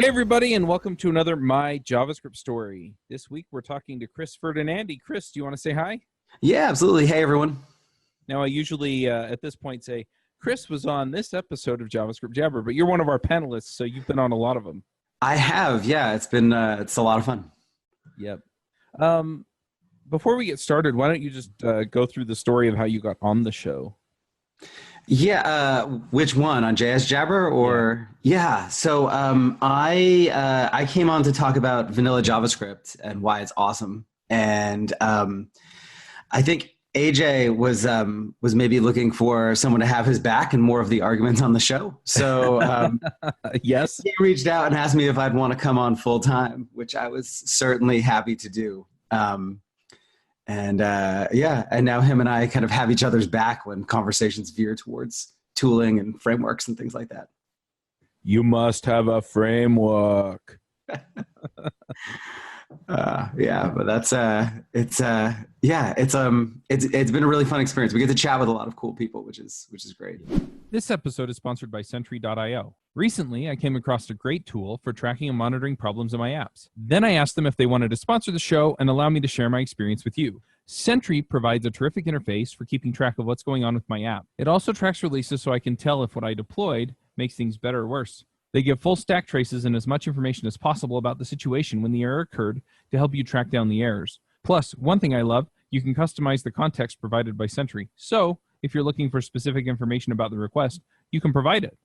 Hey everybody, and welcome to another My JavaScript Story. This week we're talking to Chris Ferdinandi. Chris, do you want to say hi? Yeah, absolutely. Hey everyone. Now I usually at this point say, Chris was on this episode of JavaScript Jabber, but you're one of our panelists, so you've been on a lot of them. I have, yeah. It's been it's a lot of fun. Yep. Before we get started, why don't you just go through the story of how you got on the show? Yeah, which one, on JS Jabber or So I came on to talk about vanilla JavaScript and why it's awesome. And I think AJ was maybe looking for someone to have his back and more of the arguments on the show. So yes, he reached out and asked me if I'd want to come on full time, which I was certainly happy to do. And now him and I kind of have each other's back when conversations veer towards tooling and frameworks and things like that. You must have a framework. But that's it's been a really fun experience. We get to chat with a lot of cool people, which is great. This episode is sponsored by Sentry.io. Recently, I came across a great tool for tracking and monitoring problems in my apps. Then I asked them if they wanted to sponsor the show and allow me to share my experience with you. Sentry provides a terrific interface for keeping track of what's going on with my app. It also tracks releases so I can tell if what I deployed makes things better or worse. They give full stack traces and as much information as possible about the situation when the error occurred to help you track down the errors. Plus, one thing I love, you can customize the context provided by Sentry. So, if you're looking for specific information about the request, you can provide it.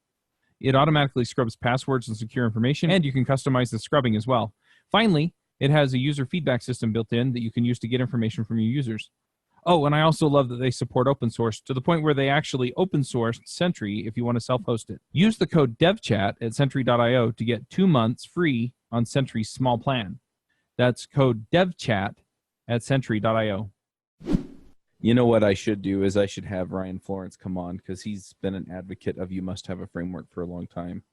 It automatically scrubs passwords and secure information, and you can customize the scrubbing as well. Finally, it has a user feedback system built in that you can use to get information from your users. Oh, and I also love that they support open source to the point where they actually open sourced Sentry if you want to self-host it. Use the code devchat at Sentry.io to get 2 months free on Sentry's small plan. That's code devchat at Sentry.io. You know what I should do is I should have Ryan Florence come on because he's been an advocate of you must have a framework for a long time.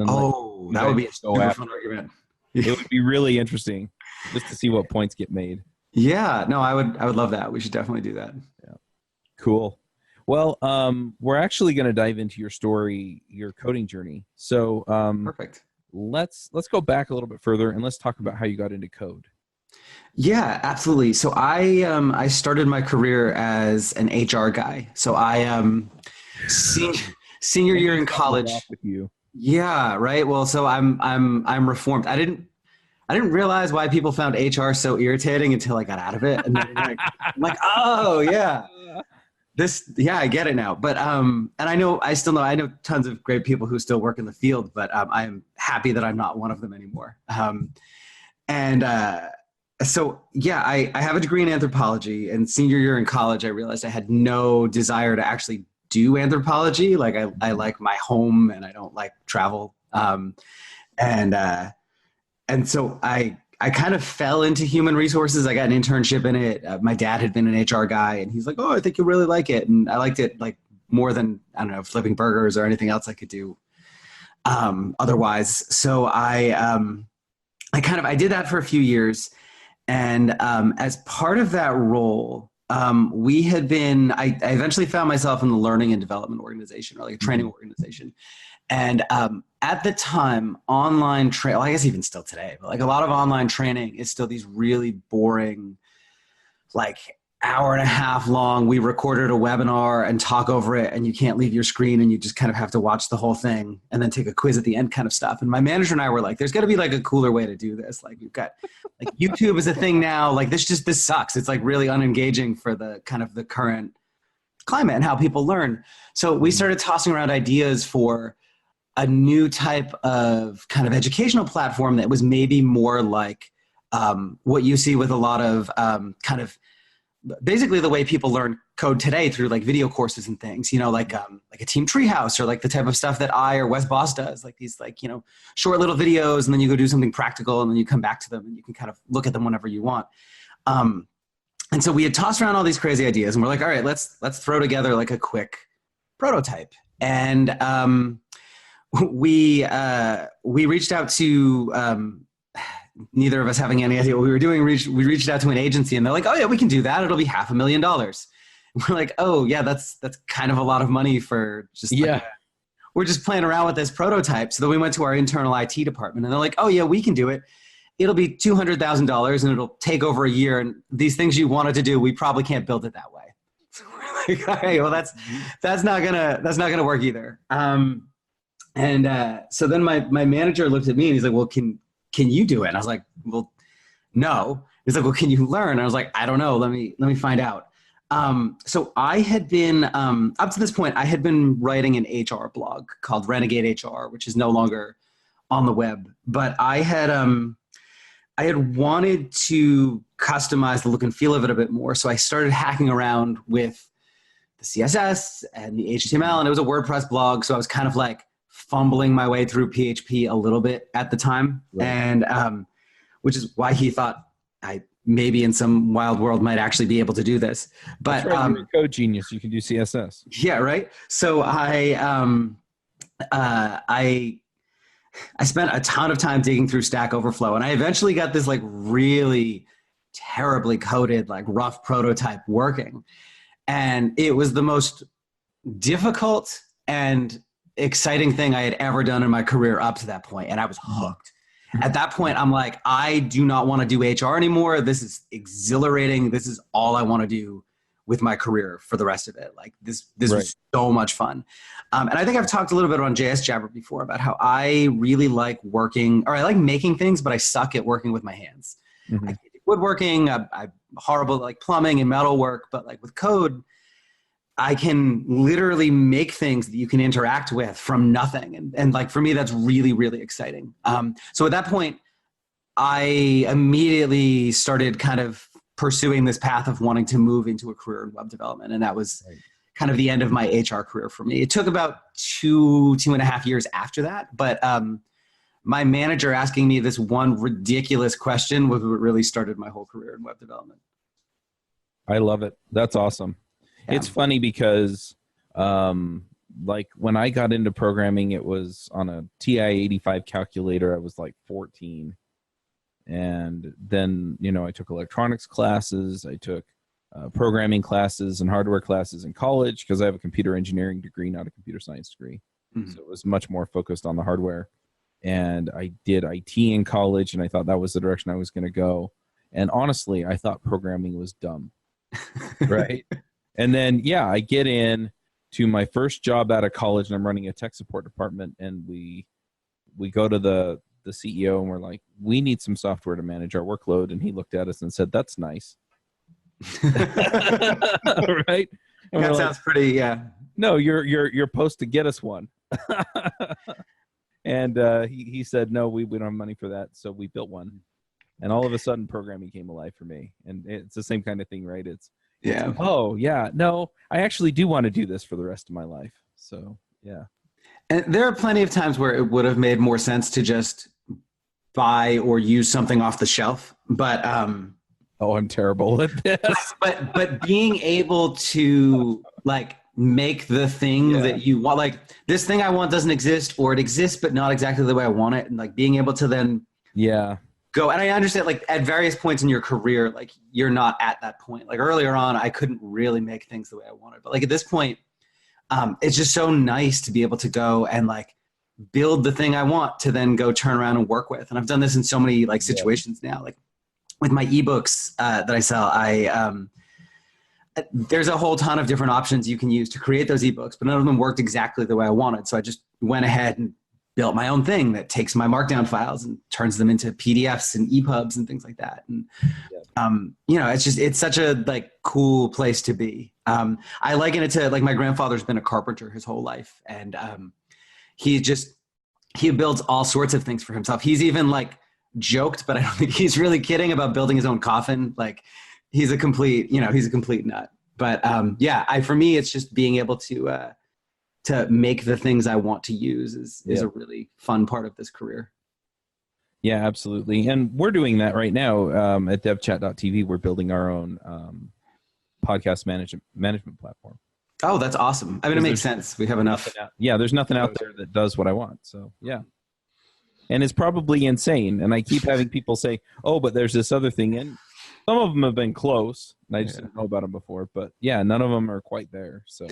Oh, that would be a super fun argument. It would be really interesting just to see what points get made. Yeah, no, I would love that. We should definitely do that. Yeah. Cool. Well, we're actually going to dive into your story, your coding journey. So perfect. Let's go back a little bit further and let's talk about how you got into code. Yeah, absolutely. So I started my career as an HR guy. So I senior year in college. With you. Yeah, right. Well, so I'm reformed. I didn't realize why people found HR so irritating until I got out of it. And then I'm like, oh yeah, I get it now. But and I know tons of great people who still work in the field, but I'm happy that I'm not one of them anymore. So yeah, I have a degree in anthropology, and senior year in college, I realized I had no desire to actually do anthropology. Like I like my home and I don't like travel. And so I kind of fell into human resources. I got an internship in it. My dad had been an HR guy, and he's like, oh, I think you'll really like it. And I liked it like more than, I don't know, flipping burgers or anything else I could do otherwise. So I did that for a few years. And as part of that role, I eventually found myself in the learning and development organization, or like a training organization. And at the time, online training, I guess even still today, but like a lot of online training is still these really boring, like hour and a half long, we recorded a webinar and talk over it, and you can't leave your screen and you just kind of have to watch the whole thing and then take a quiz at the end kind of stuff. And my manager and I were like, there's got to be like a cooler way to do this. Like you've got like YouTube is a thing now. Like this sucks. It's like really unengaging for the kind of the current climate and how people learn. So we started tossing around ideas for a new type of kind of educational platform that was maybe more like what you see with a lot of kind of basically the way people learn code today through like video courses and things, like a Team Treehouse, or like the type of stuff that I or Wes Boss does, like these like, short little videos, and then you go do something practical and then you come back to them and you can kind of look at them whenever you want. And so we had tossed around all these crazy ideas, and we're like, all right, let's throw together like a quick prototype. And we reached out to neither of us having any idea what we were doing. We reached out to an agency, and they're like, oh yeah, we can do that. It'll be $500,000. And we're like, oh yeah, that's kind of a lot of money for just like we're just playing around with this prototype. So then we went to our internal IT department and they're like, oh yeah, we can do it. It'll be $200,000 and it'll take over a year. And these things you wanted to do, we probably can't build it that way. So we're like, all right, well that's not gonna work either. So then my manager looked at me and he's like, well, can you do it? And I was like, well, no. He's like, well, can you learn? And I was like, I don't know. Let me find out. So I had been, up to this point, I had been writing an HR blog called Renegade HR, which is no longer on the web. But I had wanted to customize the look and feel of it a bit more. So I started hacking around with the CSS and the HTML, and it was a WordPress blog. So I was kind of like fumbling my way through PHP a little bit at the time. Right. And which is why he thought I maybe in some wild world might actually be able to do this. But that's right, you're a code genius. You can do CSS. Yeah, right. So I spent a ton of time digging through Stack Overflow, and I eventually got this like really terribly coded, like rough prototype working. And it was the most difficult and exciting thing I had ever done in my career up to that point, and I was hooked. At that point, I'm like, I do not want to do HR anymore. This is exhilarating. This is all I want to do with my career for the rest of it. Like this right. was so much fun. And I think I've talked a little bit on JS Jabber before about how I really like working, or I like making things, but I suck at working with my hands. Mm-hmm. I can do woodworking. I'm horrible at like plumbing and metal work, but like with code, I can literally make things that you can interact with from nothing. And like, for me, that's really, really exciting. So at that point, I immediately started kind of pursuing this path of wanting to move into a career in web development. And that was kind of the end of my HR career for me. It took about 2.5 years after that. But my manager asking me this one ridiculous question was what really started my whole career in web development. I love it. That's awesome. Yeah. It's funny because like when I got into programming, it was on a TI-85 calculator. I was like 14. And then, you know, I took electronics classes. I took programming classes and hardware classes in college because I have a computer engineering degree, not a computer science degree. Mm-hmm. So it was much more focused on the hardware. And I did IT in college, and I thought that was the direction I was going to go. And honestly, I thought programming was dumb. Right? And then, yeah, I get in to my first job out of college, and I'm running a tech support department, and we go to the CEO, and we're like, we need some software to manage our workload. And he looked at us and said, that's nice. Right? And that sounds like, pretty, yeah. No, you're supposed to get us one. And he said, no, we don't have money for that. So we built one. And all of a sudden, programming came alive for me. And it's the same kind of thing, right? It's oh, yeah, no, I actually do want to do this for the rest of my life. So, yeah. And there are plenty of times where it would have made more sense to just buy or use something off the shelf. But oh, I'm terrible at this. But being able to like make the thing that you want, like this thing I want doesn't exist, or it exists but not exactly the way I want it, and like being able to then go. And I understand, like at various points in your career, like you're not at that point. Like earlier on, I couldn't really make things the way I wanted, but like at this point, it's just so nice to be able to go and like build the thing I want to then go turn around and work with. And I've done this in so many like situations now, like with my ebooks that I sell. There's a whole ton of different options you can use to create those ebooks, but none of them worked exactly the way I wanted. So I just went ahead and built my own thing that takes my markdown files and turns them into PDFs and EPUBs and things like that. And, you know, it's such a like cool place to be. I liken it to like my grandfather's been a carpenter his whole life. And he builds all sorts of things for himself. He's even like joked, but I don't think he's really kidding about building his own coffin. Like he's a complete nut. But for me, it's just being able to make the things I want to use is a really fun part of this career. Yeah, absolutely. And we're doing that right now at devchat.tv. We're building our own podcast management platform. Oh, that's awesome. I mean, it makes sense. We have enough. There's nothing out there that does what I want. So, yeah. And it's probably insane. And I keep having people say, oh, but there's this other thing. And Some of them have been close, and I just didn't know about them before. But yeah, none of them are quite there. So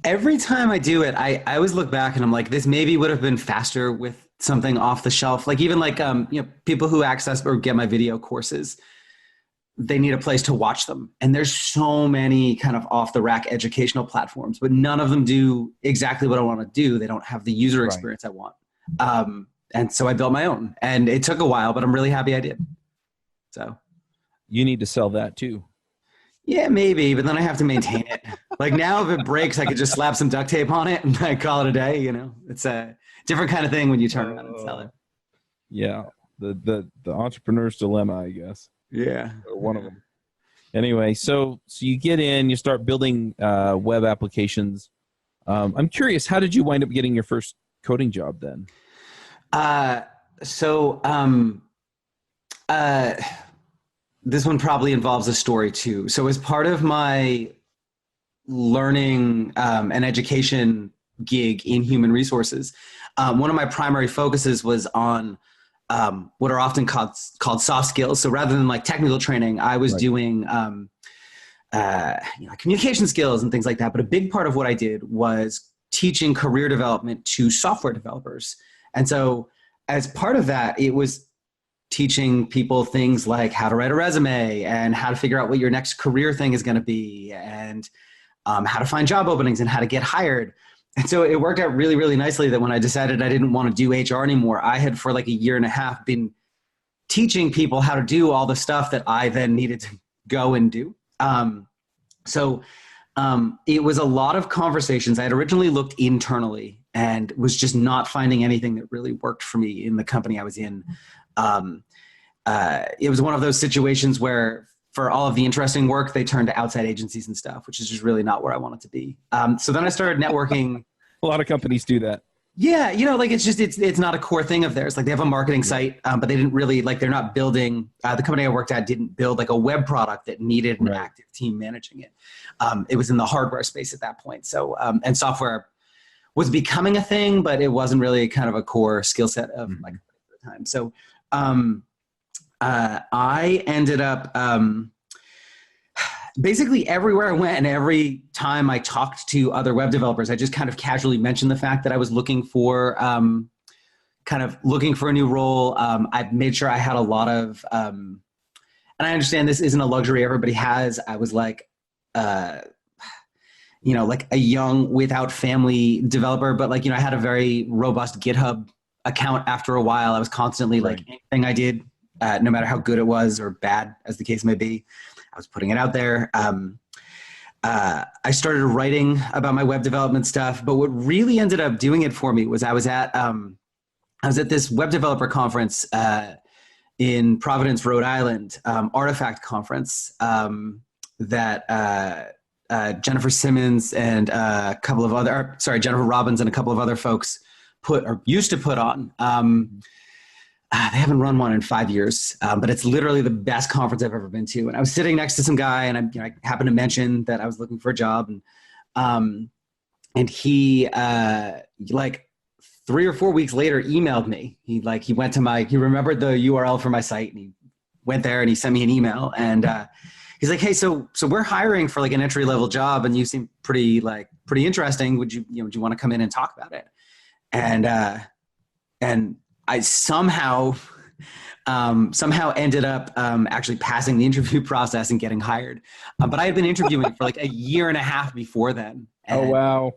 every time I do it, I always look back and I'm like, this maybe would have been faster with something off the shelf. Like even like people who access or get my video courses, they need a place to watch them. And there's so many kind of off the rack educational platforms, but none of them do exactly what I want to do. They don't have the user experience I want. And so I built my own, and it took a while, but I'm really happy I did. So you need to sell that too. Yeah, maybe, but then I have to maintain it. Like now if it breaks, I could just slap some duct tape on it and I call it a day, you know. It's a different kind of thing when you turn around and sell it. Yeah. The entrepreneur's dilemma, I guess. Yeah. Or one of them. Anyway, so you get in, you start building web applications. I'm curious, how did you wind up getting your first coding job then? This one probably involves a story too. So as part of my learning and education gig in human resources, one of my primary focuses was on what are often called soft skills. So rather than like technical training, I was doing communication skills and things like that. But a big part of what I did was teaching career development to software developers. And so as part of that, it was teaching people things like how to write a resume and how to figure out what your next career thing is going to be, and how to find job openings and how to get hired. And so it worked out really, really nicely that when I decided I didn't want to do HR anymore, I had for like a year and a half been teaching people how to do all the stuff that I then needed to go and do. It was a lot of conversations. I had originally looked internally and was just not finding anything that really worked for me in the company I was in. It was one of those situations where for all of the interesting work, they turned to outside agencies and stuff, which is just really not where I wanted to be. So then I started networking. A lot of companies do that. Yeah. Like it's not a core thing of theirs. Like they have a marketing site, but they didn't really they're not building, the company I worked at didn't build like a web product that needed an active team managing it. It was in the hardware space at that point. So, and software was becoming a thing, but it wasn't really kind of a core skill set of my company at the time. So, I ended up basically everywhere I went and every time I talked to other web developers, I just kind of casually mentioned the fact that I was looking for a new role. I made sure I had a lot of, and I understand this isn't a luxury everybody has. I was like, like a young without family developer, but I had a very robust GitHub account after a while. I was constantly anything I did, no matter how good it was or bad as the case may be, I was putting it out there. I started writing about my web development stuff, but what really ended up doing it for me was I was at this web developer conference in Providence, Rhode Island, Artifact conference that Jennifer Simmons and Jennifer Robbins and a couple of other folks used to put on. They haven't run one in 5 years, but it's literally the best conference I've ever been to. And I was sitting next to some guy, and I happened to mention that I was looking for a job, and he 3 or 4 weeks later emailed me. He remembered the URL for my site, and he went there and he sent me an email, and he's like, "Hey, so we're hiring for an entry level job, and you seem pretty interesting. Would you want to come in and talk about it?" And I somehow ended up actually passing the interview process and getting hired. But I had been interviewing for a year and a half before then. Oh, wow.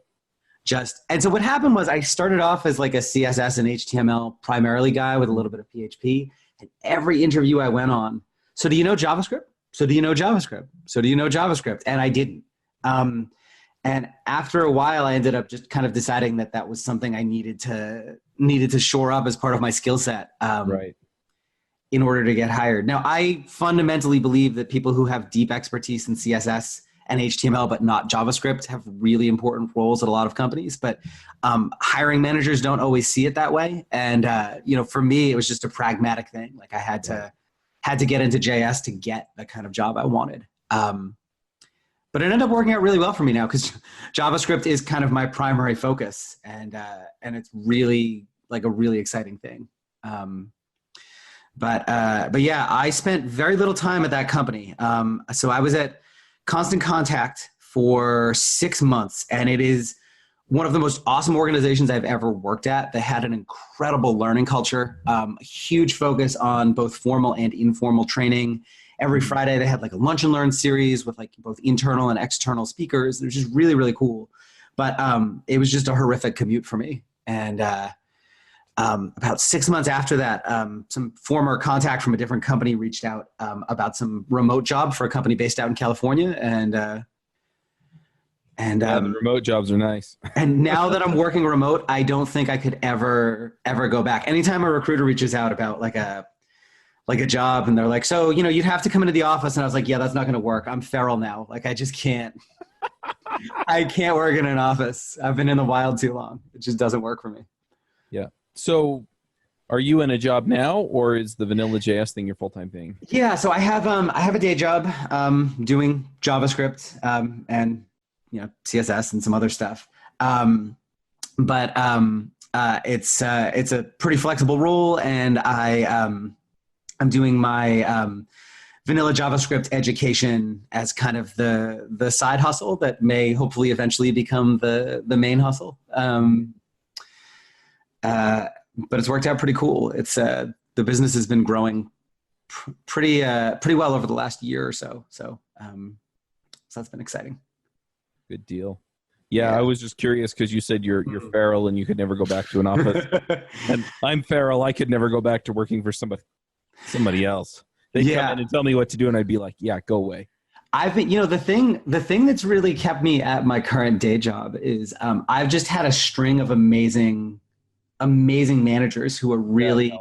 And so what happened was I started off as a CSS and HTML primarily guy with a little bit of PHP. And every interview I went on, so do you know JavaScript? So do you know JavaScript? So do you know JavaScript? And I didn't. And after a while, I ended up just kind of deciding that was something I needed to shore up as part of my skill set in order to get hired. Now, I fundamentally believe that people who have deep expertise in CSS and HTML but not JavaScript have really important roles at a lot of companies. But hiring managers don't always see it that way. And for me, it was just a pragmatic thing. I had to get into JS to get the kind of job I wanted. But it ended up working out really well for me now because JavaScript is kind of my primary focus, and it's really a really exciting thing. But yeah, I spent very little time at that company. So I was at Constant Contact for 6 months, and it is one of the most awesome organizations I've ever worked at. They had an incredible learning culture, a huge focus on both formal and informal training. Every Friday they had like a lunch and learn series with like both internal and external speakers. It was just really, really cool. But it was just a horrific commute for me. And about 6 months after that, some former contact from a different company reached out about some remote job for a company based out in California. And the remote jobs are nice. And now that I'm working remote, I don't think I could ever go back. Anytime a recruiter reaches out about like a job and they're like, so, you'd have to come into the office. And I was like, yeah, that's not going to work. I'm feral now. Like, I just can't. I can't work in an office. I've been in the wild too long. It just doesn't work for me. Yeah. So are you in a job now, or is the Vanilla JS thing your full-time thing? Yeah. So I have a day job doing JavaScript and CSS and some other stuff. But it's a pretty flexible role, and I'm doing my Vanilla JavaScript education as kind of the side hustle that may hopefully eventually become the main hustle. But it's worked out pretty cool. It's the business has been growing pretty well over the last year or so. So that's been exciting. Good deal. Yeah, I was just curious because you said you're feral and you could never go back to an office. And I'm feral. I could never go back to working for somebody else. They'd come in and tell me what to do, and I'd be like, yeah, go away. I've been, the thing that's really kept me at my current day job is I've just had a string of amazing managers who are really,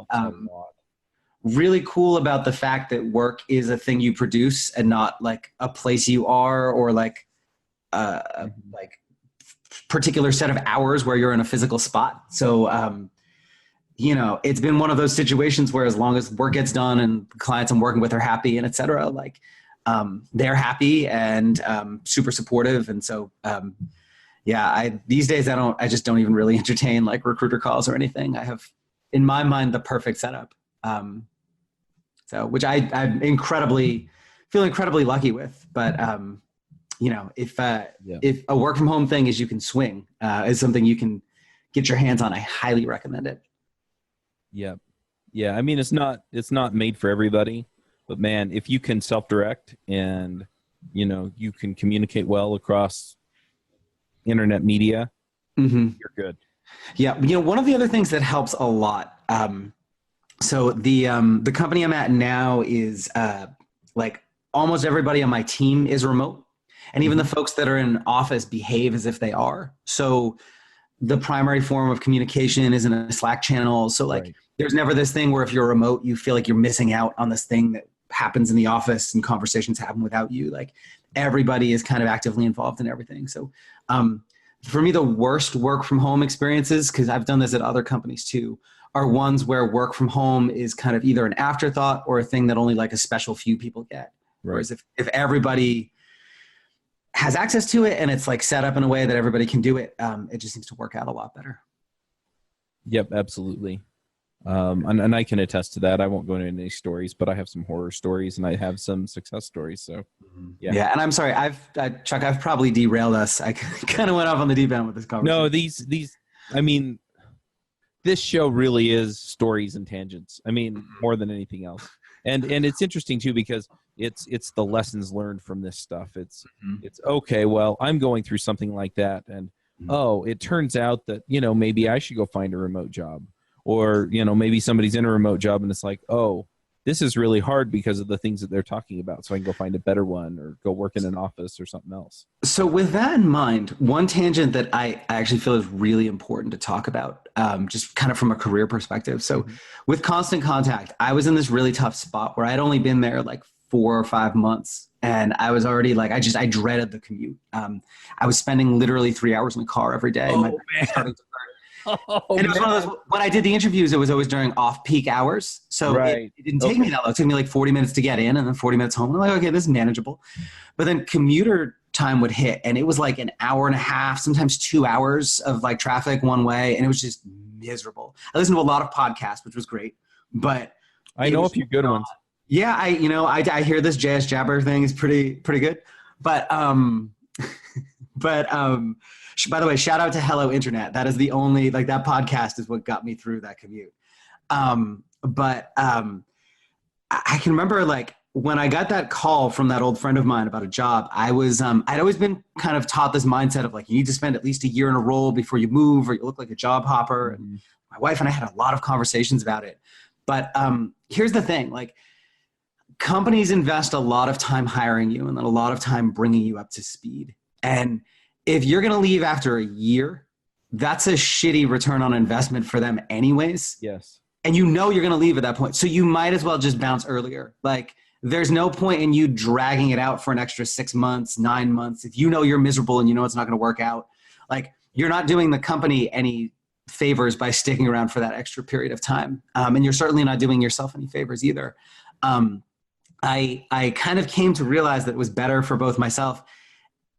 really cool about the fact that work is a thing you produce and not like a place you are, or like particular set of hours where you're in a physical spot. So, it's been one of those situations where as long as work gets done and the clients I'm working with are happy and et cetera, like, they're happy and, super supportive. And so, these days I just don't even really entertain like recruiter calls or anything. I have in my mind the perfect setup. Which I'm feel incredibly lucky with, but, if a work from home thing is you can swing, is something you can get your hands on, I highly recommend it. Yeah. Yeah. I mean, it's not made for everybody, but man, if you can self-direct and, you can communicate well across internet media, you're good. Yeah. One of the other things that helps a lot. So the company I'm at now is like almost everybody on my team is remote. And even the folks that are in office behave as if they are. So the primary form of communication is in a Slack channel. So like there's never this thing where if you're remote, you feel like you're missing out on this thing that happens in the office and conversations happen without you. Like everybody is kind of actively involved in everything. So for me, the worst work from home experiences, because I've done this at other companies too, are ones where work from home is kind of either an afterthought or a thing that only like a special few people get. Right. Whereas if everybody has access to it and it's like set up in a way that everybody can do it, it just seems to work out a lot better. Yep, absolutely. And I can attest to that. I won't go into any stories, but I have some horror stories and I have some success stories. So yeah. And I'm sorry, Chuck, I've probably derailed us. I kind of went off on the deep end with this conversation. No, I mean, this show really is stories and tangents. I mean, more than anything else. And it's interesting too, because it's the lessons learned from this stuff. It's okay, well, I'm going through something like that. And it turns out that, maybe I should go find a remote job. Or, maybe somebody's in a remote job and it's like, oh, this is really hard because of the things that they're talking about. So I can go find a better one or go work in an office or something else. So with that in mind, one tangent that I actually feel is really important to talk about, just kind of from a career perspective. So with Constant Contact, I was in this really tough spot where I'd only been there like 4 or 5 months. And I was already like, I dreaded the commute. I was spending literally 3 hours in the car every day. Oh, man. And it was one of those, when I did the interviews, it was always during off-peak hours. So it didn't take me that long. It took me like 40 minutes to get in and then 40 minutes home. I'm like, okay, this is manageable. But then commuter time would hit and it was like an hour and a half, sometimes 2 hours of like traffic one way. And it was just miserable. I listened to a lot of podcasts, which was great. But I know a few good ones. Yeah, I hear this JS Jabber thing is pretty good, but by the way, shout out to Hello Internet. That is the only that podcast is what got me through that commute. I can remember when I got that call from that old friend of mine about a job, I'd always been kind of taught this mindset of you need to spend at least a year in a role before you move or you look like a job hopper. Mm-hmm. And my wife and I had a lot of conversations about it. But here's the thing, companies invest a lot of time hiring you and then a lot of time bringing you up to speed. And if you're going to leave after a year, that's a shitty return on investment for them anyways. Yes. And you're going to leave at that point. So you might as well just bounce earlier. There's no point in you dragging it out for an extra 6 months, 9 months. If you know you're miserable and you know it's not going to work out, you're not doing the company any favors by sticking around for that extra period of time. And you're certainly not doing yourself any favors either. I kind of came to realize that it was better for both myself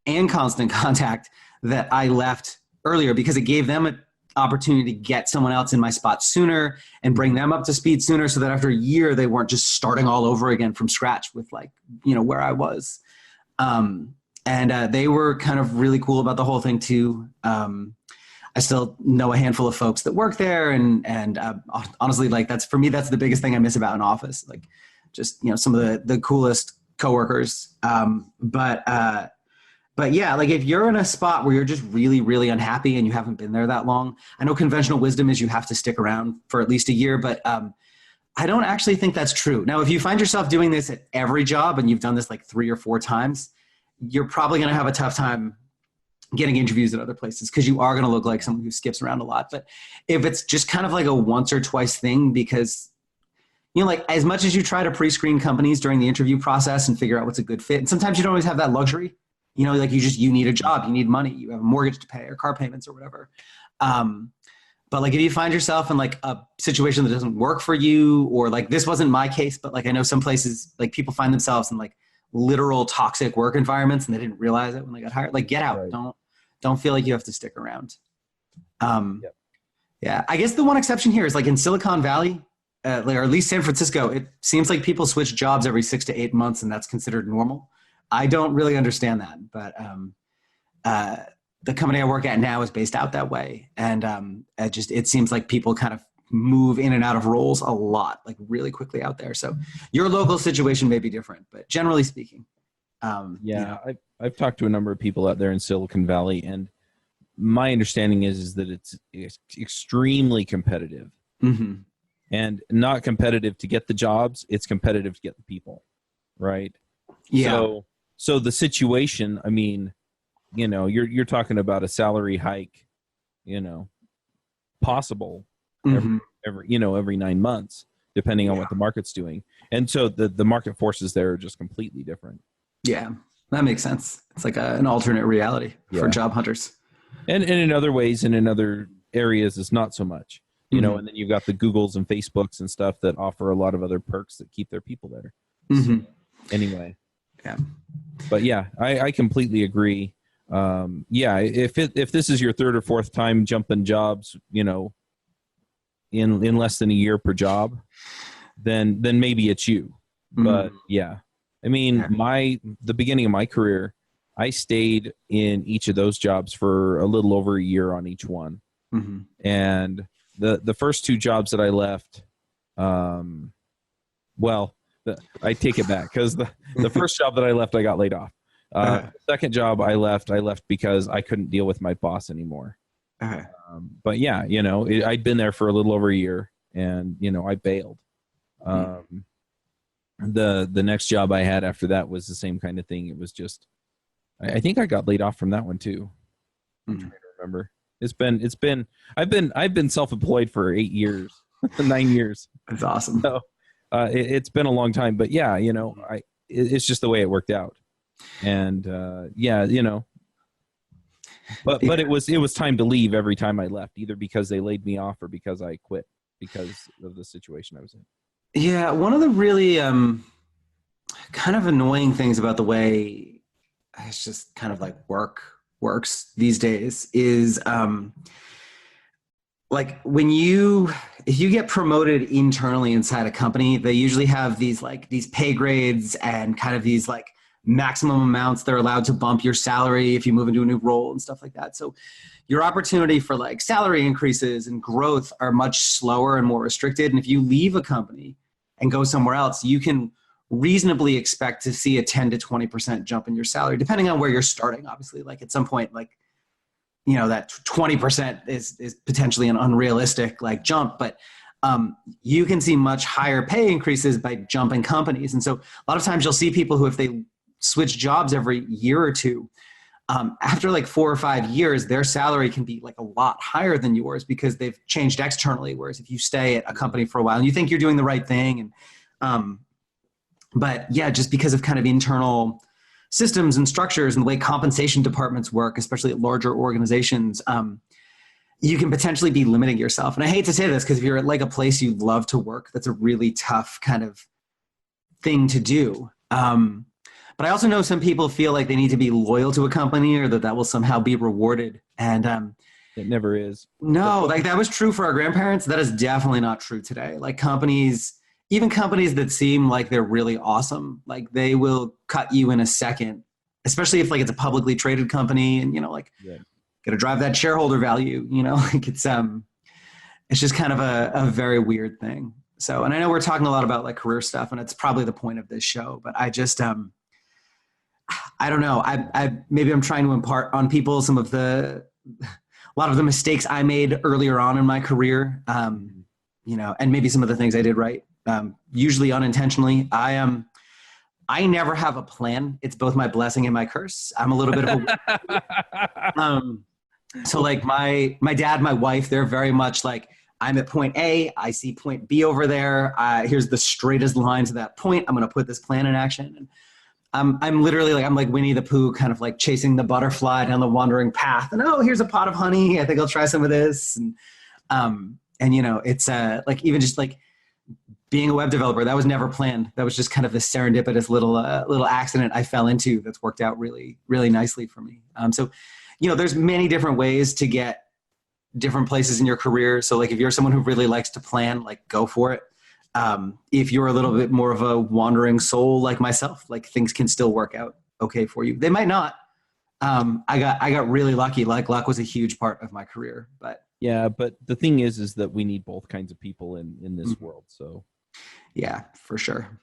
and Constant Contact that I left earlier because it gave them an opportunity to get someone else in my spot sooner and bring them up to speed sooner so that after a year they weren't just starting all over again from scratch with where I was. And they were kind of really cool about the whole thing too. I still know a handful of folks that work there and honestly, that's for me, that's the biggest thing I miss about an office. Just, some of the coolest coworkers. But yeah, if you're in a spot where you're just really, really unhappy and you haven't been there that long, I know conventional wisdom is you have to stick around for at least a year, but I don't actually think that's true. Now, if you find yourself doing this at every job and you've done this 3 or 4 times, you're probably going to have a tough time getting interviews at other places because you are going to look like someone who skips around a lot. But if it's just kind of a once or twice thing because as much as you try to pre-screen companies during the interview process and figure out what's a good fit, and sometimes you don't always have that luxury. You need a job, you need money, you have a mortgage to pay or car payments or whatever. But if you find yourself in a situation that doesn't work for you, or this wasn't my case, but I know some places people find themselves in literal toxic work environments and they didn't realize it when they got hired. Get out. Right. Don't feel like you have to stick around. Yep. Yeah, I guess the one exception here is in Silicon Valley, or at least San Francisco, it seems like people switch jobs every 6 to 8 months and that's considered normal. I don't really understand that, but the company I work at now is based out that way. And it seems like people kind of move in and out of roles a lot, really quickly out there. So your local situation may be different, but generally speaking. I've talked to a number of people out there in Silicon Valley, and my understanding is that it's extremely competitive. Mm-hmm. And not competitive to get the jobs, it's competitive to get the people, right? Yeah. So the situation, I mean, you're talking about a salary hike, possible every 9 months, depending on what the market's doing. And so the market forces there are just completely different. Yeah, that makes sense. It's an alternate reality for job hunters. And in other ways and in other areas, it's not so much. And then you've got the Googles and Facebooks and stuff that offer a lot of other perks that keep their people there. Mm-hmm. So, anyway. Yeah. But yeah, I completely agree. If this is your 3rd or 4th time jumping jobs, in less than a year per job, then maybe it's you. But yeah, I mean, the beginning of my career, I stayed in each of those jobs for a little over a year on each one. Mm-hmm. And the first 2 jobs that I left, I take it back because the first job that I left, I got laid off. The second job I left because I couldn't deal with my boss anymore. But yeah, I'd been there for a little over a year and, I bailed. The next job I had after that was the same kind of thing. It was just, I think I got laid off from that one too. I'm trying to remember. I've been self-employed for 8 years, 9 years. That's awesome. So, it's been a long time, but yeah, it's just the way it worked out. And but it was time to leave every time I left, either because they laid me off or because I quit because of the situation I was in. Yeah, one of the really kind of annoying things about the way it's just kind of work works these days is when if you get promoted internally inside a company, they usually have these pay grades and kind of these like maximum amounts they're allowed to bump your salary if you move into a new role and stuff like that. So your opportunity for like salary increases and growth are much slower and more restricted. And if you leave a company and go somewhere else, you can reasonably expect to see a 10 to 20% jump in your salary, depending on where you're starting. Obviously, like at some point, like, you know, that 20% is potentially an unrealistic like jump, but you can see much higher pay increases by jumping companies. And so a lot of times you'll see people who, if they switch jobs every year or two, after like 4 or 5 years, their salary can be like a lot higher than yours because they've changed externally. Whereas if you stay at a company for a while and you think you're doing the right thing, and but yeah, just because of kind of internal systems and structures and the way compensation departments work, especially at larger organizations, you can potentially be limiting yourself. And I hate to say this because if you're at like a place you love to work, that's a really tough kind of thing to do. But I also know some people feel like they need to be loyal to a company or that will somehow be rewarded. And it never is. No, like that was true for our grandparents. That is definitely not true today. Like companies, even companies that seem like they're really awesome, like they will cut you in a second, especially if like it's a publicly traded company and, you know, like got to drive that shareholder value, you know, like it's just kind of a very weird thing. So, and I know we're talking a lot about like career stuff and it's probably the point of this show, but I just, I don't know. Maybe I'm trying to impart on people some of a lot of the mistakes I made earlier on in my career, you know, and maybe some of the things I did right, usually unintentionally. I never have a plan. It's both my blessing and my curse. I'm a little bit of a, so like my dad, my wife, they're very much like, I'm at point A, I see point B over there. Here's the straightest line to that point. I'm going to put this plan in action. And I'm literally like, I'm like Winnie the Pooh, kind of like chasing the butterfly down the wandering path. And oh, here's a pot of honey. I think I'll try some of this. And you know, it's like even just like being a web developer, that was never planned. That was just kind of this serendipitous little accident I fell into that's worked out really, really nicely for me. So, you know, there's many different ways to get different places in your career. So like if you're someone who really likes to plan, like go for it. If you're a little bit more of a wandering soul like myself, like things can still work out okay for you. They might not. I got really lucky. Like luck was a huge part of my career, but yeah, but the thing is that we need both kinds of people in this world. So yeah, for sure.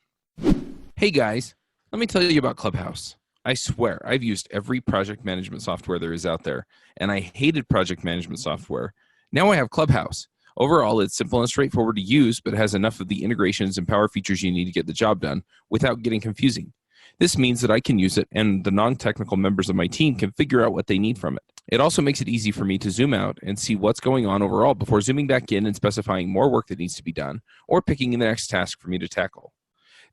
Hey guys, let me tell you about Clubhouse. I swear I've used every project management software there is out there, and I hated project management software. Now I have Clubhouse. Overall, it's simple and straightforward to use, but it has enough of the integrations and power features you need to get the job done without getting confusing. This means that I can use it and the non-technical members of my team can figure out what they need from it. It also makes it easy for me to zoom out and see what's going on overall before zooming back in and specifying more work that needs to be done or picking the next task for me to tackle.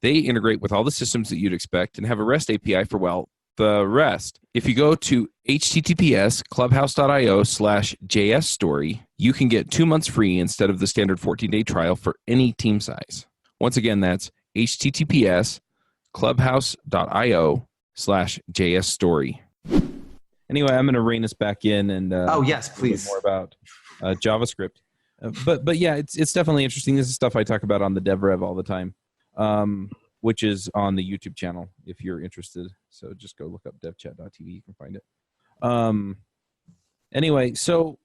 They integrate with all the systems that you'd expect and have a REST API for, well, the rest. If you go to https://clubhouse.io/JSstory, you can get 2 months free instead of the standard 14-day trial for any team size. Once again, that's https://clubhouse.io/JSstory. Anyway, I'm going to rein us back in and oh yes, please, more about JavaScript. But yeah, it's definitely interesting. This is stuff I talk about on the DevRev all the time. Which is on the YouTube channel if you're interested. So just go look up devchat.tv. You can find it. Anyway, so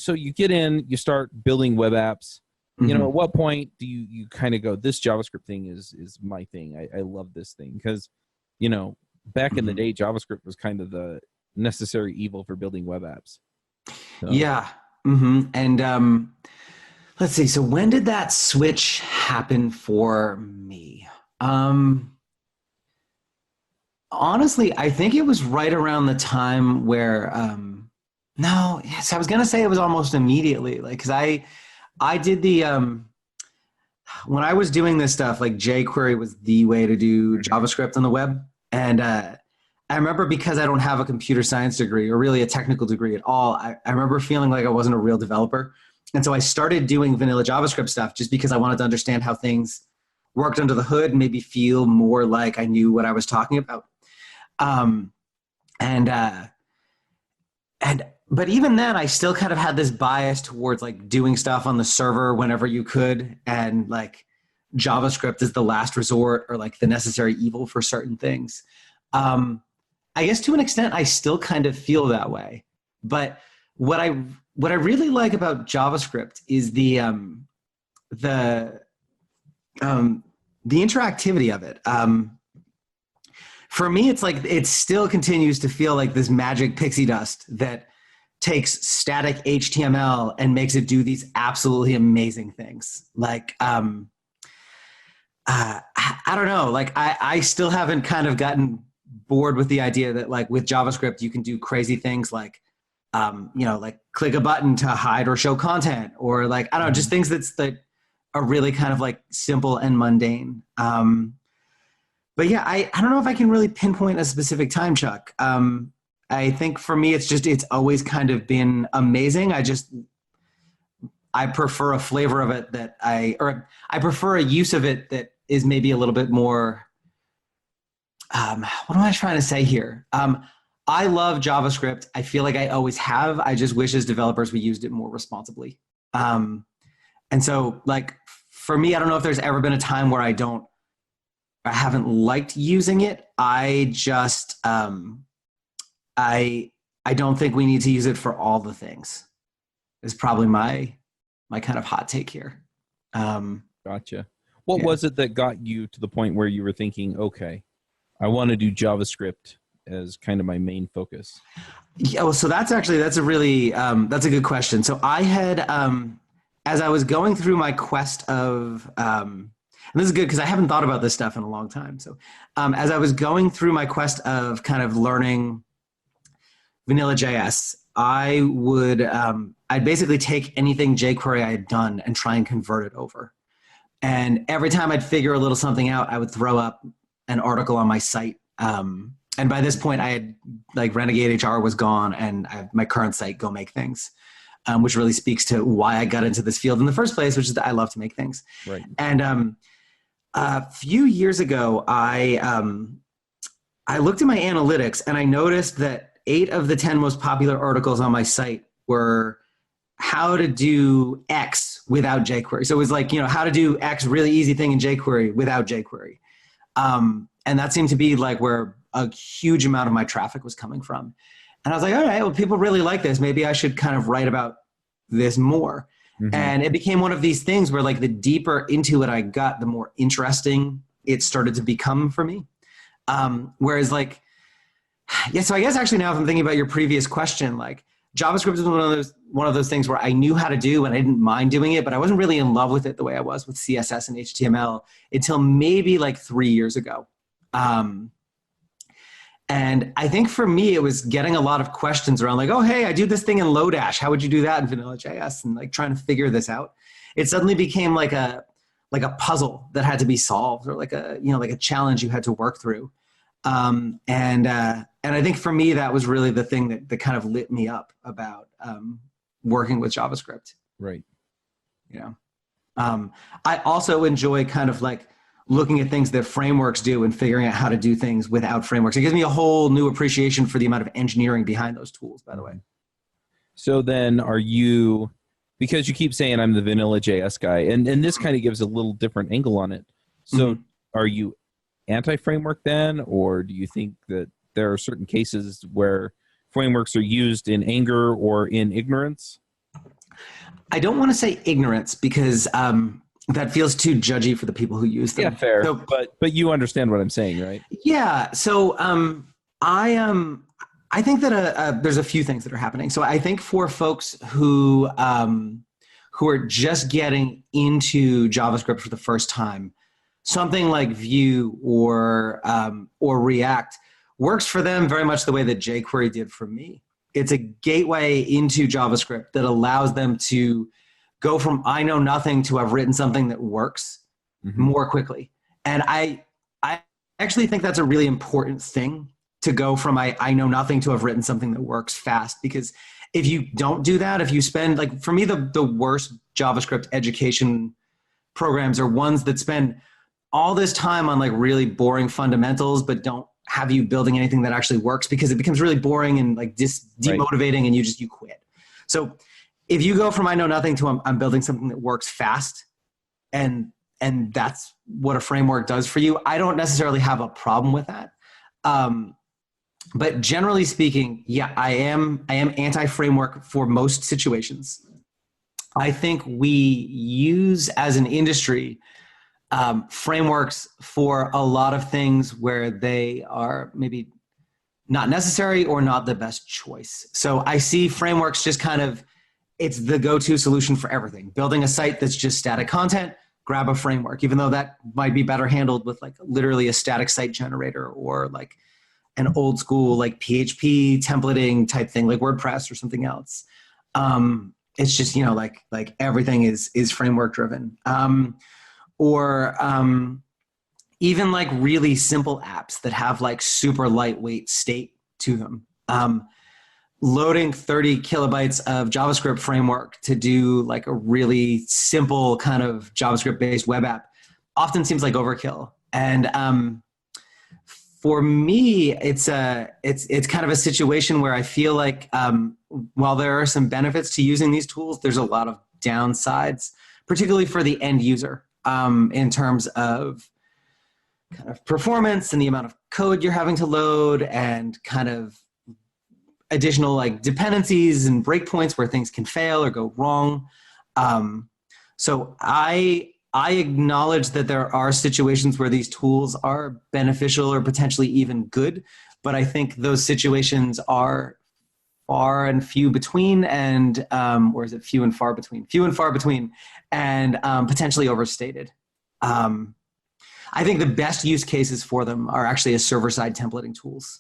you get in, you start building web apps. Mm-hmm. You know, at what point do you kind of go, this JavaScript thing is my thing. I love this thing. Because, you know, back in the day, JavaScript was kind of the necessary evil for building web apps. So. Yeah. Mm-hmm. And let's see. So when did that switch happen for me? Honestly, I think it was right around the time where, no, yes, I was going to say it was almost immediately. Like, cause I did the, when I was doing this stuff, like jQuery was the way to do JavaScript on the web. And, I remember because I don't have a computer science degree or really a technical degree at all. I remember feeling like I wasn't a real developer. And so I started doing vanilla JavaScript stuff just because I wanted to understand how things worked under the hood and maybe feel more like I knew what I was talking about. but even then, I still kind of had this bias towards like doing stuff on the server whenever you could, and like JavaScript is the last resort or like the necessary evil for certain things. I guess to an extent, I still kind of feel that way. But what I really like about JavaScript is the interactivity of it. For me, it's like it still continues to feel like this magic pixie dust that takes static HTML and makes it do these absolutely amazing things. Like, I don't know, like I still haven't kind of gotten bored with the idea that like with JavaScript, you can do crazy things like, like click a button to hide or show content, or like, I don't know, just things that are really kind of like simple and mundane. But yeah, I don't know if I can really pinpoint a specific time, Chuck. I think for me, it's always kind of been amazing. I prefer a flavor of it I prefer a use of it that is maybe a little bit more, what am I trying to say here? I love JavaScript. I feel like I always have. I just wish as developers we used it more responsibly. And so like for me, I don't know if there's ever been a time where I haven't liked using it. I just, I don't think we need to use it for all the things. Is probably my kind of hot take here. Gotcha. What was it that got you to the point where you were thinking, okay, I want to do JavaScript as kind of my main focus? Yeah, well, so that's a really, that's a good question. So I had, as I was going through my quest of, and this is good because I haven't thought about this stuff in a long time. So as I was going through my quest of kind of learning Vanilla JS, I'd basically take anything jQuery I had done and try and convert it over. And every time I'd figure a little something out, I would throw up an article on my site. And by this point, I had like Renegade HR was gone, and I have my current site, Go Make Things, which really speaks to why I got into this field in the first place, which is that I love to make things. Right. And a few years ago, I looked at my analytics and I noticed that 8 of the 10 most popular articles on my site were how to do X without jQuery. So it was like, how to do X really easy thing in jQuery without jQuery. And that seemed to be like where a huge amount of my traffic was coming from. And I was like, all right, well, people really like this. Maybe I should kind of write about this more. Mm-hmm. And it became one of these things where like the deeper into it I got, the more interesting it started to become for me. Whereas like, so I guess actually now if I'm thinking about your previous question, like JavaScript is one of those things where I knew how to do and I didn't mind doing it, but I wasn't really in love with it the way I was with CSS and HTML until maybe like 3 years ago. And I think for me, it was getting a lot of questions around like, oh, hey, I do this thing in Lodash. How would you do that in Vanilla JS? And like trying to figure this out. It suddenly became like a puzzle that had to be solved, or like a challenge you had to work through. And I think for me, that was really the thing that kind of lit me up about working with JavaScript. Right. I also enjoy kind of like looking at things that frameworks do and figuring out how to do things without frameworks. It gives me a whole new appreciation for the amount of engineering behind those tools, by the way. So then are you, because you keep saying I'm the Vanilla JS guy, and this kind of gives a little different angle on it. So are you anti-framework then, or do you think that there are certain cases where frameworks are used in anger or in ignorance? I don't want to say ignorance because that feels too judgy for the people who use them. Yeah, fair. So, but you understand what I'm saying, right? Yeah. So I think that there's a few things that are happening. So I think for folks who are just getting into JavaScript for the first time, something like Vue or React works for them very much the way that jQuery did for me. It's a gateway into JavaScript that allows them to go from I know nothing to I've written something that works more quickly. And I actually think that's a really important thing, to go from I know nothing to I've written something that works fast. Because if you don't do that, if you spend, like for me, the worst JavaScript education programs are ones that spend all this time on like really boring fundamentals, but don't have you building anything that actually works, because it becomes really boring and like demotivating, and you quit. So if you go from I know nothing to I'm building something that works fast, and that's what a framework does for you, I don't necessarily have a problem with that. But generally speaking, yeah, I am anti-framework for most situations. I think we use as an industry frameworks for a lot of things where they are maybe not necessary or not the best choice. So I see frameworks just kind of, it's the go-to solution for everything. Building a site that's just static content, grab a framework, even though that might be better handled with like literally a static site generator or like an old school like PHP templating type thing like WordPress or something else. It's just, you know, like everything is framework driven. Or even like really simple apps that have like super lightweight state to them. Loading 30 kilobytes of JavaScript framework to do like a really simple kind of JavaScript based web app often seems like overkill. And for me, it's kind of a situation where I feel like while there are some benefits to using these tools, there's a lot of downsides, particularly for the end user, in terms of kind of performance and the amount of code you're having to load and kind of additional like dependencies and breakpoints where things can fail or go wrong. So I acknowledge that there are situations where these tools are beneficial or potentially even good, but I think those situations are far and few between, and or is it few and far between? Few and far between, and potentially overstated. I think the best use cases for them are actually as server-side templating tools.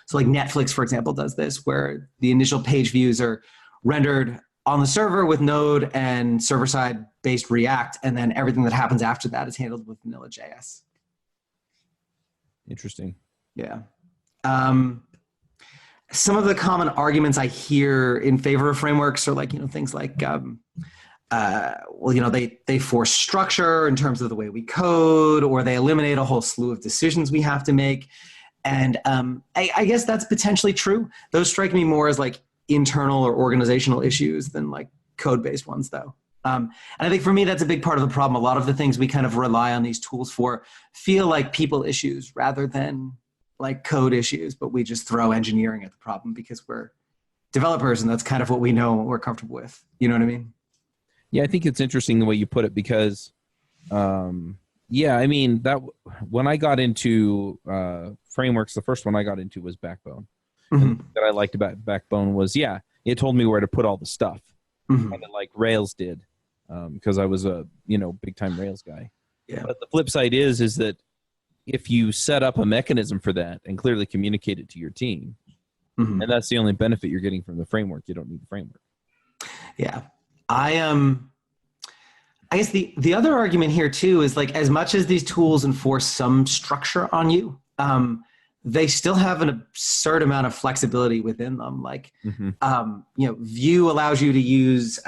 So like Netflix, for example, does this, where the initial page views are rendered on the server with Node and server-side based React, and then everything that happens after that is handled with Vanilla JS. Interesting. Yeah. Some of the common arguments I hear in favor of frameworks are like, you know, things like, well, you know, they force structure in terms of the way we code, or they eliminate a whole slew of decisions we have to make. And I guess that's potentially true. Those strike me more as like internal or organizational issues than like code-based ones, though. And I think for me, that's a big part of the problem. A lot of the things we kind of rely on these tools for feel like people issues rather than like code issues, but we just throw engineering at the problem because we're developers and that's kind of what we know and we're comfortable with. You know what I mean? Yeah, I think it's interesting the way you put it because, yeah, I mean, that when I got into frameworks, the first one I got into was Backbone. Mm-hmm. And what I liked about Backbone was, yeah, it told me where to put all the stuff, mm-hmm. kind of like Rails did, because I was a big time Rails guy. Yeah. But the flip side is that if you set up a mechanism for that and clearly communicate it to your team, mm-hmm. and that's the only benefit you're getting from the framework, you don't need the framework. Yeah, I guess the other argument here too is like, as much as these tools enforce some structure on you, they still have an absurd amount of flexibility within them. Like, mm-hmm. Vue allows you to use,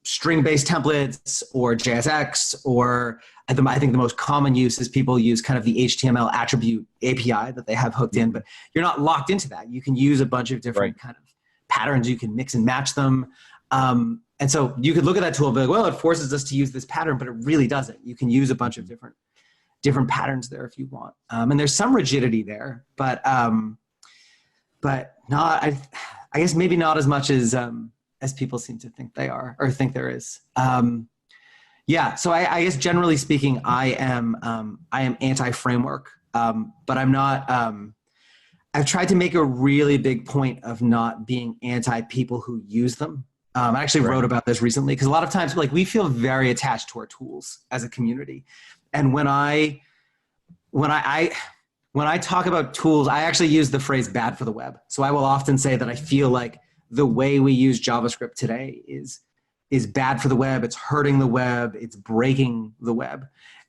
string-based templates or JSX, or I think the most common use is people use kind of the HTML attribute API that they have hooked in, but you're not locked into that. You can use a bunch of different kind of patterns. You can mix and match them. And so you could look at that tool and be like, well, it forces us to use this pattern, but it really doesn't. You can use a bunch of different patterns there if you want. And there's some rigidity there, but not, I guess maybe not as much as people seem to think they are, or think there is. Yeah, so I guess generally speaking, I am anti-framework, but I'm not, I've tried to make a really big point of not being anti-people who use them. I actually wrote about this recently because a lot of times, like, we feel very attached to our tools as a community, and when I talk about tools, I actually use the phrase "bad for the web." So I will often say that I feel like the way we use JavaScript today is bad for the web. It's hurting the web. It's breaking the web.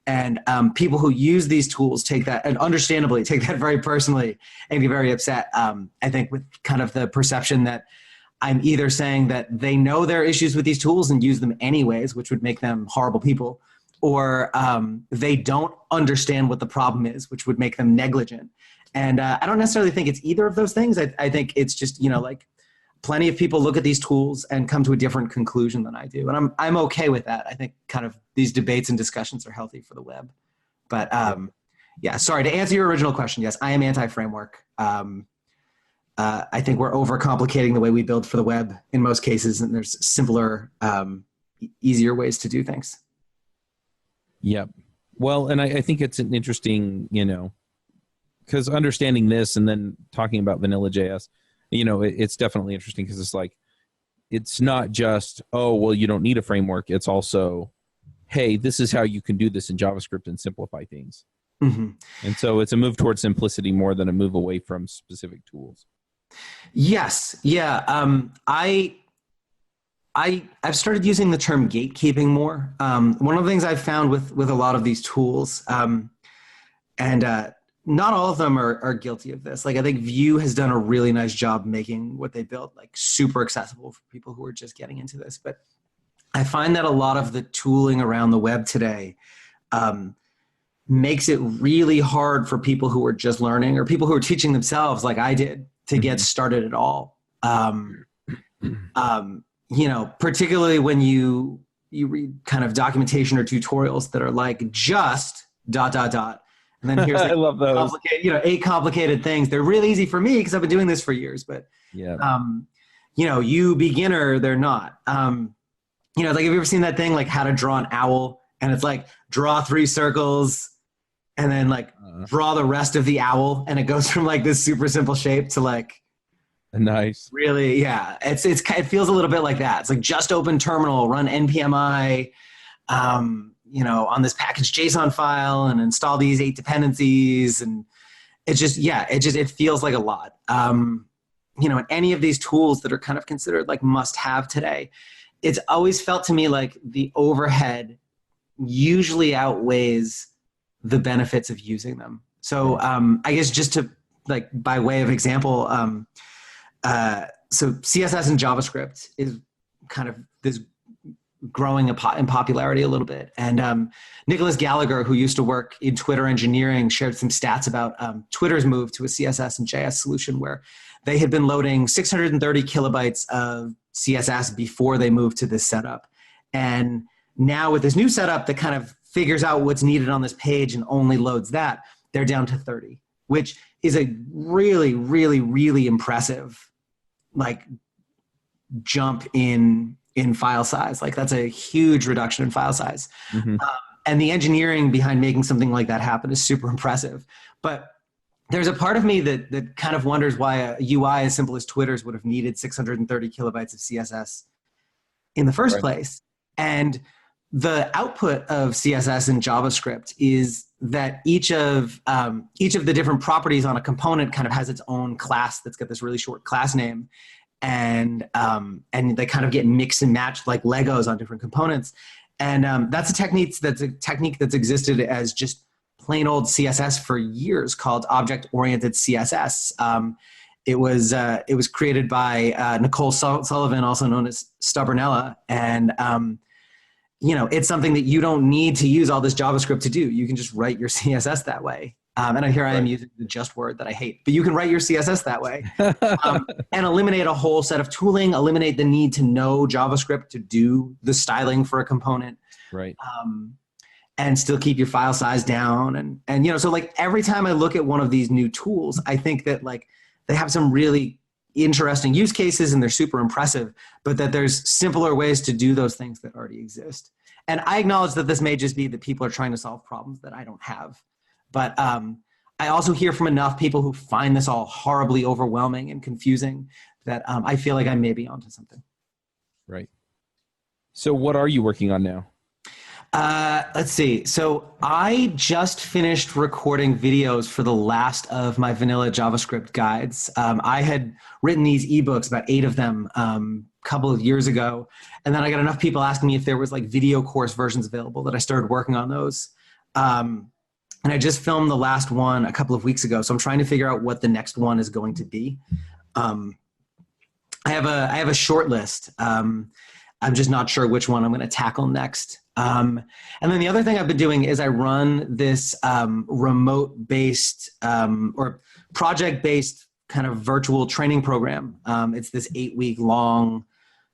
And people who use these tools take that, and understandably take that very personally, and get very upset. I think with kind of the perception that I'm either saying that they know there are issues with these tools and use them anyways, which would make them horrible people, or they don't understand what the problem is, which would make them negligent. And I don't necessarily think it's either of those things. I think it's just, like plenty of people look at these tools and come to a different conclusion than I do. And I'm okay with that. I think kind of these debates and discussions are healthy for the web. But yeah, sorry, to answer your original question, yes, I am anti-framework. I think we're overcomplicating the way we build for the web in most cases, and there's simpler, easier ways to do things. Yep. Well, and I think it's an interesting, because understanding this and then talking about Vanilla JS, it's definitely interesting because it's like, it's not just, oh, well, you don't need a framework. It's also, hey, this is how you can do this in JavaScript and simplify things. Mm-hmm. And so it's a move towards simplicity more than a move away from specific tools. Yes. Yeah. I've started using the term gatekeeping more. One of the things I've found with a lot of these tools, and not all of them are guilty of this. Like I think Vue has done a really nice job making what they built like super accessible for people who are just getting into this. But I find that a lot of the tooling around the web today makes it really hard for people who are just learning or people who are teaching themselves like I did to get started at all. Particularly when you read kind of documentation or tutorials that are like just ... And then here's I love those. 8 complicated things. They're really easy for me because I've been doing this for years, but yeah. You beginner, they're not. Like have you ever seen that thing like how to draw an owl? And it's like draw 3 circles and then like draw the rest of the owl, and it goes from like this super simple shape to like nice. Really, yeah. It feels a little bit like that. It's like just open terminal, run npmi, on this package JSON file and install these 8 dependencies. And it feels like a lot. And any of these tools that are kind of considered like must have today, it's always felt to me like the overhead usually outweighs the benefits of using them. So I guess just to like, by way of example, so CSS and JavaScript is kind of this growing in popularity a little bit. And Nicholas Gallagher, who used to work in Twitter engineering, shared some stats about Twitter's move to a CSS and JS solution where they had been loading 630 kilobytes of CSS before they moved to this setup. And now with this new setup that kind of figures out what's needed on this page and only loads that, they're down to 30, which is a really, really, really impressive like jump in file size. Like that's a huge reduction in file size. Mm-hmm. And the engineering behind making something like that happen is super impressive. But there's a part of me that kind of wonders why a UI as simple as Twitter's would have needed 630 kilobytes of CSS in the first place. And the output of CSS and JavaScript is that each of the different properties on a component kind of has its own class that's got this really short class name, and they kind of get mixed and matched like Legos on different components. And that's a technique that's existed as just plain old CSS for years, called object-oriented CSS. It was created by Nicole Sullivan, also known as Stubbornella, and it's something that you don't need to use all this JavaScript to do. You can just write your CSS that way. And here I am using the just word that I hate, but you can write your CSS that way and eliminate a whole set of tooling, eliminate the need to know JavaScript to do the styling for a component. Right. And still keep your file size down. And so like every time I look at one of these new tools, I think that like they have some really interesting use cases and they're super impressive, but that there's simpler ways to do those things that already exist. And I acknowledge that this may just be that people are trying to solve problems that I don't have. But I also hear from enough people who find this all horribly overwhelming and confusing that I feel like I may be onto something. Right. So what are you working on now? Let's see. So I just finished recording videos for the last of my Vanilla JavaScript guides. I had written these ebooks, about 8 of them, a couple of years ago. And then I got enough people asking me if there was like video course versions available that I started working on those. And I just filmed the last one a couple of weeks ago. So I'm trying to figure out what the next one is going to be. I have a short list. I'm just not sure which one I'm going to tackle next. And then the other thing I've been doing is I run this remote-based or project-based kind of virtual training program. It's this 8-week long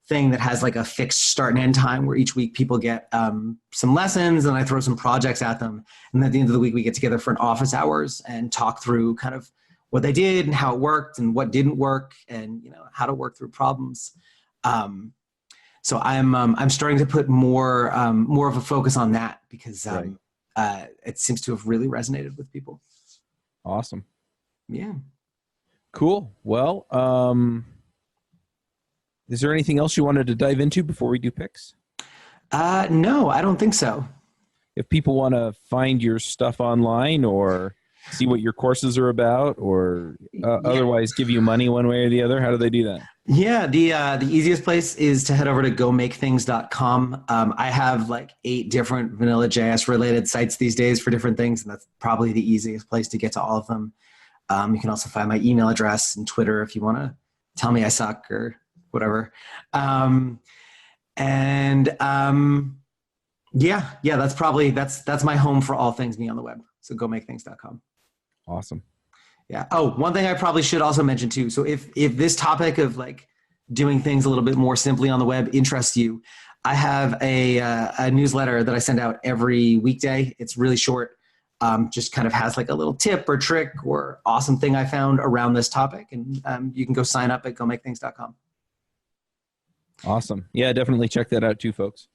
thing that has like a fixed start and end time where each week people get some lessons and I throw some projects at them. And at the end of the week, we get together for an office hours and talk through kind of what they did and how it worked and what didn't work and, you know, how to work through problems. So I'm starting to put more of a focus on that because it seems to have really resonated with people. Awesome. Yeah. Cool. Well, is there anything else you wanted to dive into before we do picks? No, I don't think so. If people want to find your stuff online or see what your courses are about or otherwise give you money one way or the other, how do they do that? Yeah, the easiest place is to head over to gomakethings.com. I have like 8 different Vanilla JS related sites these days for different things, and that's probably the easiest place to get to all of them. You can also find my email address and Twitter if you want to tell me I suck or whatever. Yeah, that's my home for all things me on the web. So gomakethings.com. Awesome. Yeah. Oh, one thing I probably should also mention too. So if this topic of like doing things a little bit more simply on the web interests you, I have a newsletter that I send out every weekday. It's really short. Just kind of has like a little tip or trick or awesome thing I found around this topic. And you can go sign up at gomakethings.com. Awesome. Yeah, definitely check that out too, folks.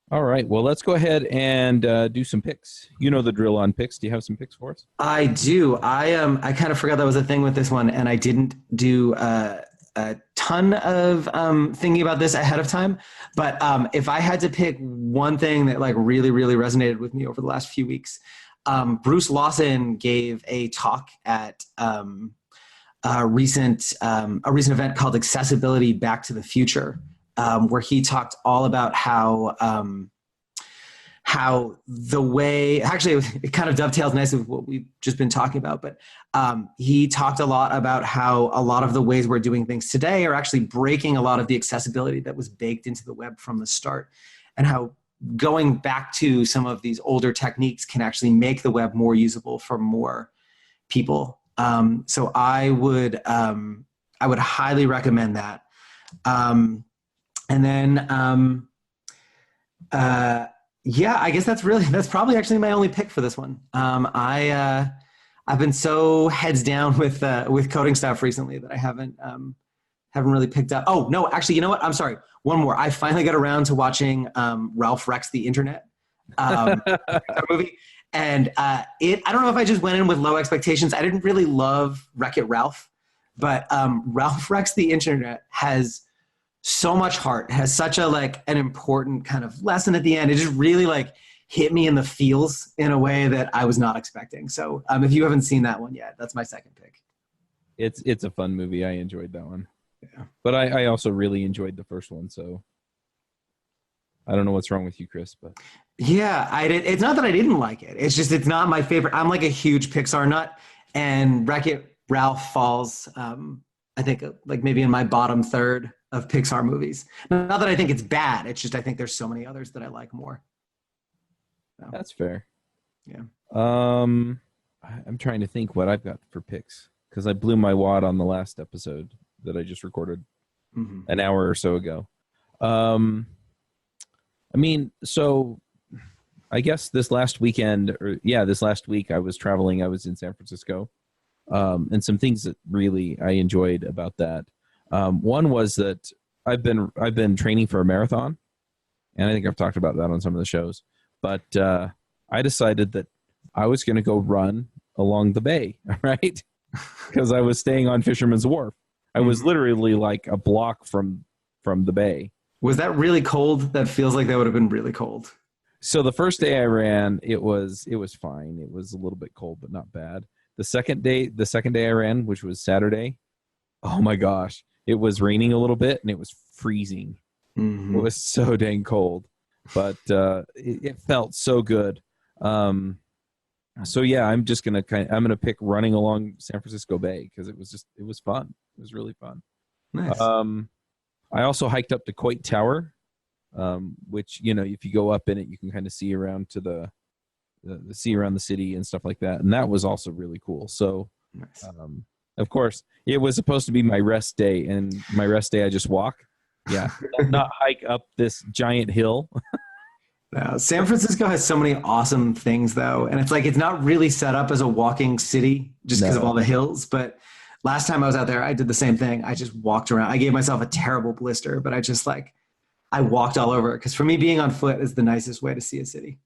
All right. Well, let's go ahead and do some picks. You know the drill on picks. Do you have some picks for us? I do. I kind of forgot that was a thing with this one, and I didn't do a ton of thinking about this ahead of time. But if I had to pick one thing that like really, really resonated with me over the last few weeks, Bruce Lawson gave a talk at a recent event called Accessibility Back to the Future. Where he talked all about how the way, actually it kind of dovetails nicely with what we've just been talking about, but he talked a lot about how a lot of the ways we're doing things today are actually breaking a lot of the accessibility that was baked into the web from the start, and how going back to some of these older techniques can actually make the web more usable for more people. So I would highly recommend that. And then, yeah, I guess that's probably actually my only pick for this one. I've been so heads down with coding stuff recently that I haven't really picked up. Oh no, actually, you know what? I'm sorry. One more. I finally got around to watching Ralph Wrecks the Internet movie, and I don't know if I just went in with low expectations. I didn't really love Wreck-It Ralph, but Ralph Wrecks the Internet has so much heart, has such a like an important kind of lesson at the end. It just really like hit me in the feels in a way that I was not expecting. So if you haven't seen that one yet, that's my second pick. It's a fun movie. I enjoyed that one. Yeah. But I also really enjoyed the first one. So I don't know what's wrong with you, Chris, but yeah, it's not that I didn't like it. It's just, it's not my favorite. I'm like a huge Pixar nut, and Wreck-It Ralph falls, I think like maybe in my bottom third of Pixar movies. Not that I think it's bad. It's just I think there's so many others that I like more. So, that's fair. Yeah. I'm trying to think what I've got for picks because I blew my wad on the last episode that I just recorded an hour or so ago. I mean, so I guess this last week I was traveling. I was in San Francisco, and some things that really I enjoyed about that. One was that I've been training for a marathon, and I think I've talked about that on some of the shows. But I decided that I was going to go run along the bay, right? Because I was staying on Fisherman's Wharf. I was literally like a block from the bay. Was that really cold? That feels like that would have been really cold. So the first day I ran, it was fine. It was a little bit cold, but not bad. The second day I ran, which was Saturday, oh my gosh, it was raining a little bit and it was freezing. It was so dang cold, but it felt so good. So yeah, I'm gonna pick running along San Francisco Bay because it was fun. It was really fun. Nice. I also hiked up to Coit Tower, which, if you go up in it, you can kind of see around to the around the city and stuff like that. And that was also really cool. So, Nice. Of course, it was supposed to be my rest day, and my rest day, I just walk. Yeah, not hike up this giant hill. San Francisco has so many awesome things, though. And it's not really set up as a walking city just because of all the hills. But last time I was out there, I did the same thing. I just walked around. I gave myself a terrible blister, but I walked all over it. Because for me, being on foot is the nicest way to see a city.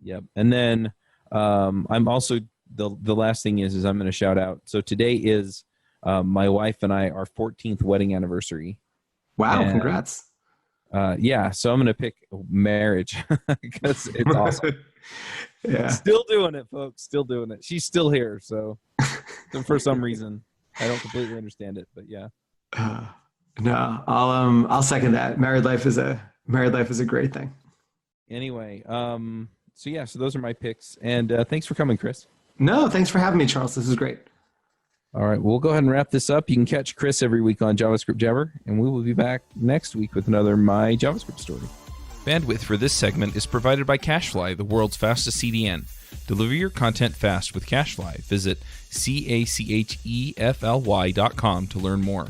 Yep. And then I'm also, the last thing is I'm going to shout out. So today is my wife and I, our 14th wedding anniversary. Wow, and, congrats. Yeah, so I'm going to pick marriage because it's awesome. Yeah. Still doing it, folks. Still doing it. She's still here, so for some reason. I don't completely understand it, but yeah. No, I'll second that. Married life is a great thing. Anyway, so those are my picks, and thanks for coming, Chris. No, thanks for having me, Charles. This is great. All right, we'll go ahead and wrap this up. You can catch Chris every week on JavaScript Jabber, and we will be back next week with another My JavaScript Story. Bandwidth for this segment is provided by CacheFly, the world's fastest CDN. Deliver your content fast with CacheFly. Visit CacheFly.com to learn more.